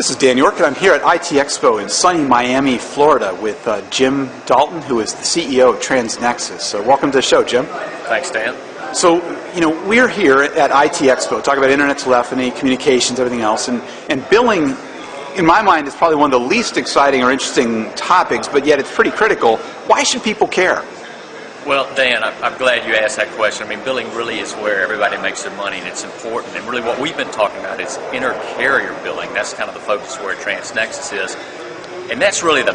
This is Dan York, and I'm here at IT Expo in sunny Miami, Florida, with Jim Dalton, who is the CEO of Transnexus. So welcome to the show, Jim. Thanks, Dan. So, we're here at IT Expo talking about internet telephony, communications, everything else, and billing, in my mind, is probably one of the least exciting or interesting topics, but yet it's pretty critical. Why should people care? Well, Dan, I'm glad you asked that question. I mean, billing really is where everybody makes their money, and it's important. And really what we've been talking about is inter-carrier billing. That's kind of the focus where Transnexus is. And that's really the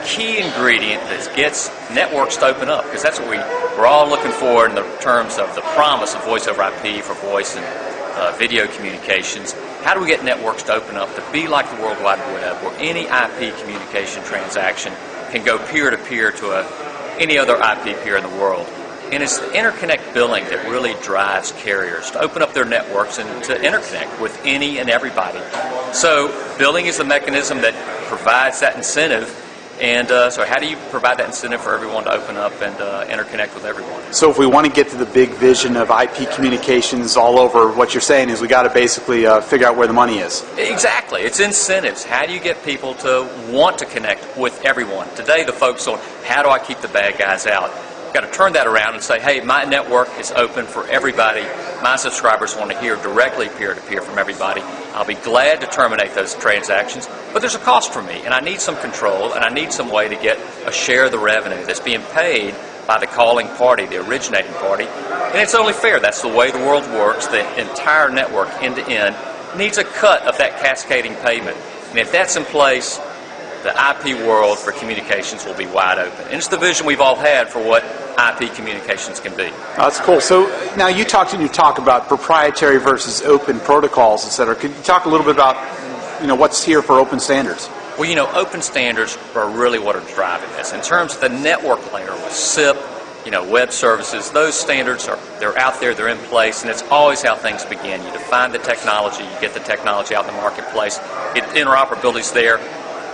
key ingredient that gets networks to open up, because that's what we're all looking for in the terms of the promise of voice over IP for voice and video communications. How do we get networks to open up to be like the World Wide Web, where any IP communication transaction can go peer-to-peer to any other IP peer in the world? And it's the interconnect billing that really drives carriers to open up their networks and to interconnect with any and everybody. So billing is the mechanism that provides that incentive. And so how do you provide that incentive for everyone to open up and interconnect with everyone? So if we want to get to the big vision of IP communications all over, what you're saying is we got to basically figure out where the money is. Exactly. It's incentives. How do you get people to want to connect with everyone? Today the focus on how do I keep the bad guys out? You've got to turn that around and say, hey, my network is open for everybody. My subscribers want to hear directly peer-to-peer from everybody. I'll be glad to terminate those transactions, but there's a cost for me, and I need some control, and I need some way to get a share of the revenue that's being paid by the calling party, the originating party, and it's only fair. That's the way the world works. The entire network, end-to-end, needs a cut of that cascading payment, and if that's in place, the IP world for communications will be wide open. And it's the vision we've all had for what IP communications can be. That's cool. So now you talked in your talk about proprietary versus open protocols, et cetera. Could you talk a little bit about what's here for open standards? Well, open standards are really what are driving this. In terms of the network layer with SIP, web services, those standards they're out there, they're in place, and it's always how things begin. You define the technology, you get the technology out in the marketplace, interoperability's there.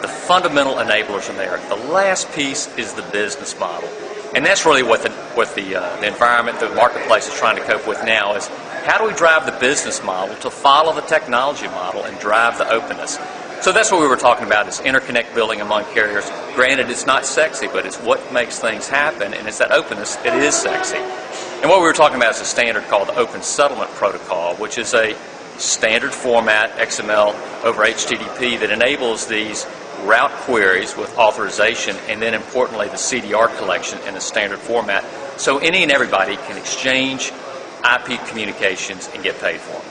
The fundamental enablers are there. The last piece is the business model. And that's really what the environment, the marketplace is trying to cope with now is how do we drive the business model to follow the technology model and drive the openness? So that's what we were talking about is interconnect billing among carriers. Granted, it's not sexy, but it's what makes things happen, and it's that openness. It is sexy. And what we were talking about is a standard called the Open Settlement Protocol, which is a standard format, XML over HTTP, that enables these route queries with authorization, and then importantly the CDR collection in a standard format, so any and everybody can exchange IP communications and get paid for them.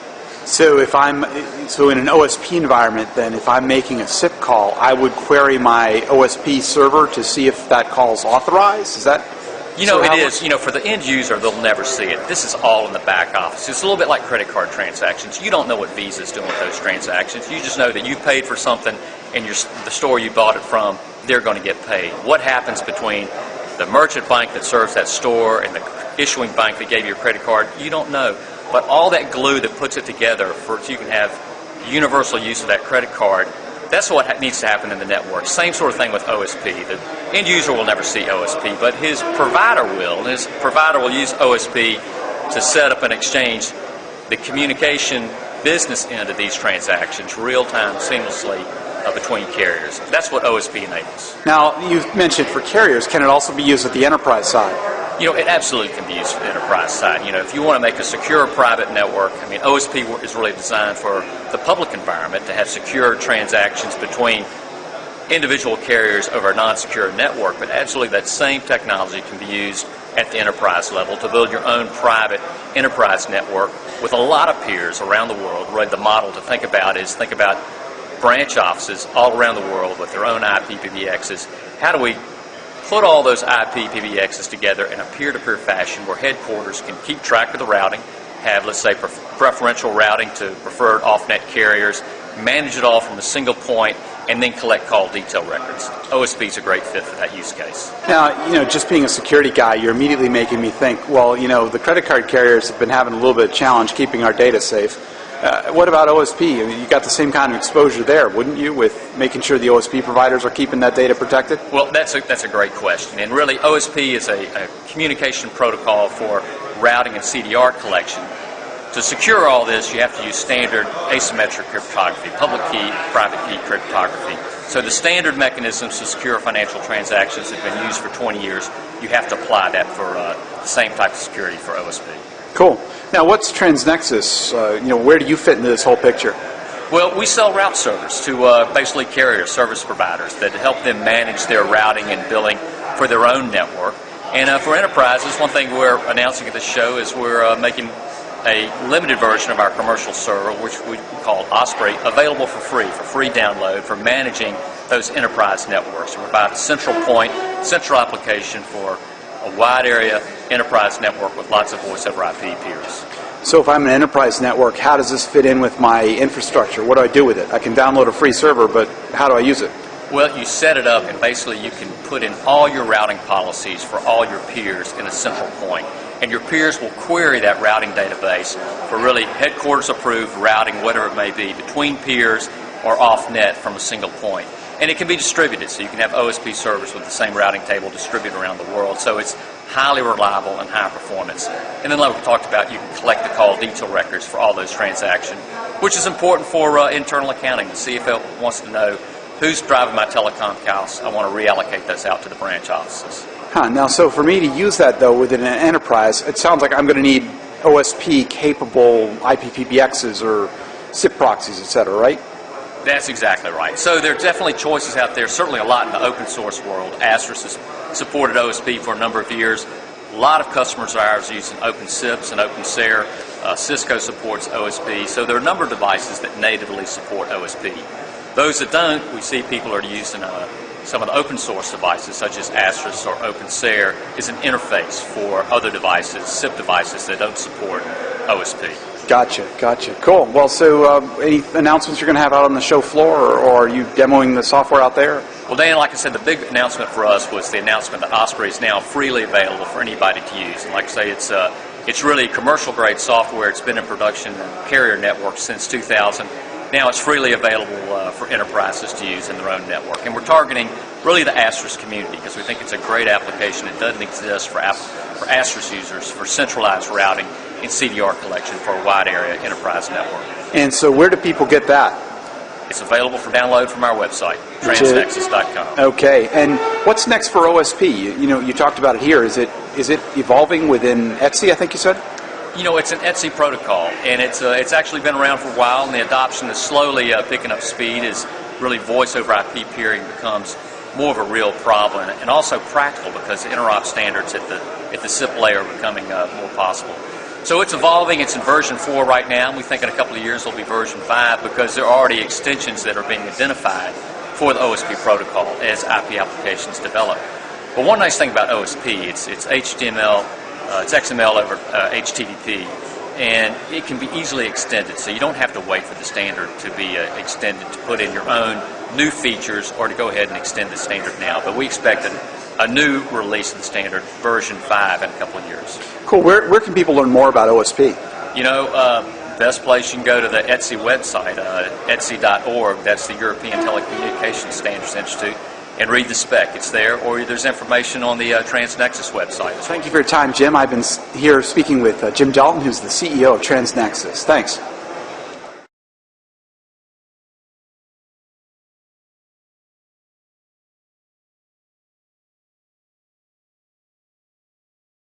So in an OSP environment, then if I'm making a SIP call, I would query my OSP server to see if that call is authorized? Is that? It is. For the end user, they'll never see it. This is all in the back office. It's a little bit like credit card transactions. You don't know what Visa's doing with those transactions. You just know that you paid for something and the store you bought it from, they're going to get paid. What happens between the merchant bank that serves that store and the issuing bank that gave you a credit card, you don't know. But all that glue that puts it together so you can have universal use of that credit card, that's what needs to happen in the network. Same sort of thing with OSP. The end user will never see OSP, but his provider will. And his provider will use OSP to set up and exchange the communication business end of these transactions real-time, seamlessly between carriers. That's what OSP enables. Now, you've mentioned for carriers, can it also be used at the enterprise side? It absolutely can be used for the enterprise side. If you want to make a secure private network, OSP is really designed for the public environment to have secure transactions between individual carriers over a non-secure network, but absolutely that same technology can be used at the enterprise level to build your own private enterprise network with a lot of peers around the world. Really, the model to think about branch offices all around the world with their own IP PBXs. How do we put all those IP PBXs together in a peer-to-peer fashion where headquarters can keep track of the routing, have, let's say, preferential routing to preferred off-net carriers, manage it all from a single point, and then collect call detail records. OSP is a great fit for that use case. Now, just being a security guy, you're immediately making me think, well, the credit card carriers have been having a little bit of challenge keeping our data safe. What about OSP? You got the same kind of exposure there, wouldn't you, with making sure the OSP providers are keeping that data protected? Well, that's a great question. And really, OSP is a communication protocol for routing and CDR collection. To secure all this, you have to use standard asymmetric cryptography, public key, private key cryptography. So the standard mechanisms to secure financial transactions have been used for 20 years. You have to apply that for the same type of security for OSP. Cool. Now, what's Transnexus? Where do you fit into this whole picture? Well, we sell route servers to basically carrier service providers that help them manage their routing and billing for their own network. And for enterprises, one thing we're announcing at this show is we're making a limited version of our commercial server, which we call Osprey, available for free download for managing those enterprise networks. We provide a central point, central application for a wide area enterprise network with lots of voice over IP peers. So if I'm an enterprise network, how does this fit in with my infrastructure? What do I do with it? I can download a free server, but how do I use it? Well, you set it up, and basically you can put in all your routing policies for all your peers in a central point. And your peers will query that routing database for really headquarters-approved routing, whatever it may be, between peers or off-net from a single point. And it can be distributed, so you can have OSP servers with the same routing table distributed around the world. So it's highly reliable and high performance. And then like we talked about, you can collect the call detail records for all those transactions, which is important for internal accounting. The CFO wants to know who's driving my telecom costs. I want to reallocate those out to the branch offices. Now, so for me to use that, though, within an enterprise, it sounds like I'm going to need OSP-capable IPPBXs or SIP proxies, et cetera, right? That's exactly right. So there are definitely choices out there, certainly a lot in the open source world. Asterisk has supported OSP for a number of years. A lot of customers of ours are using OpenSIPs and OpenSARE. Cisco supports OSP. So there are a number of devices that natively support OSP. Those that don't, we see people are using some of the open source devices, such as Asterisk or OpenSARE, is an interface for other devices, SIP devices that don't support OSP. Gotcha. Cool. Well, so any announcements you're going to have out on the show floor, or are you demoing the software out there? Well, Dan, like I said, the big announcement for us was the announcement that Osprey is now freely available for anybody to use. And like I say, it's really commercial-grade software. It's been in production in carrier networks since 2000. Now it's freely available for enterprises to use in their own network. And we're targeting really the Asterisk community because we think it's a great application. It doesn't exist for Asterisk users for centralized routing and CDR collection for a wide area enterprise network. And so where do people get that? It's available for download from our website, transnexus.com. Okay. And what's next for OSP? You talked about it here. Is it evolving within Etsy, I think you said? It's an Etsy protocol, and it's actually been around for a while, and the adoption is slowly picking up speed as really voice over IP peering becomes more of a real problem, and also practical because the interop standards at the SIP layer are becoming more possible. So it's evolving. It's in version 4 right now, and we think in a couple of years it'll be version 5 because there are already extensions that are being identified for the OSP protocol as IP applications develop. But one nice thing about OSP, it's HTML, it's XML over HTTP, and it can be easily extended, so you don't have to wait for the standard to be extended to put in your own new features or to go ahead and extend the standard now. But we expect a new release of the standard, version 5, in a couple of years. Cool. Where can people learn more about OSP? Best place you can go to the Etsy website, etsy.org. That's the European Telecommunications Standards Institute. And read the spec. It's there, or there's information on the Transnexus website. Thank you for your time, Jim. I've been here speaking with Jim Dalton, who's the CEO of Transnexus. Thanks.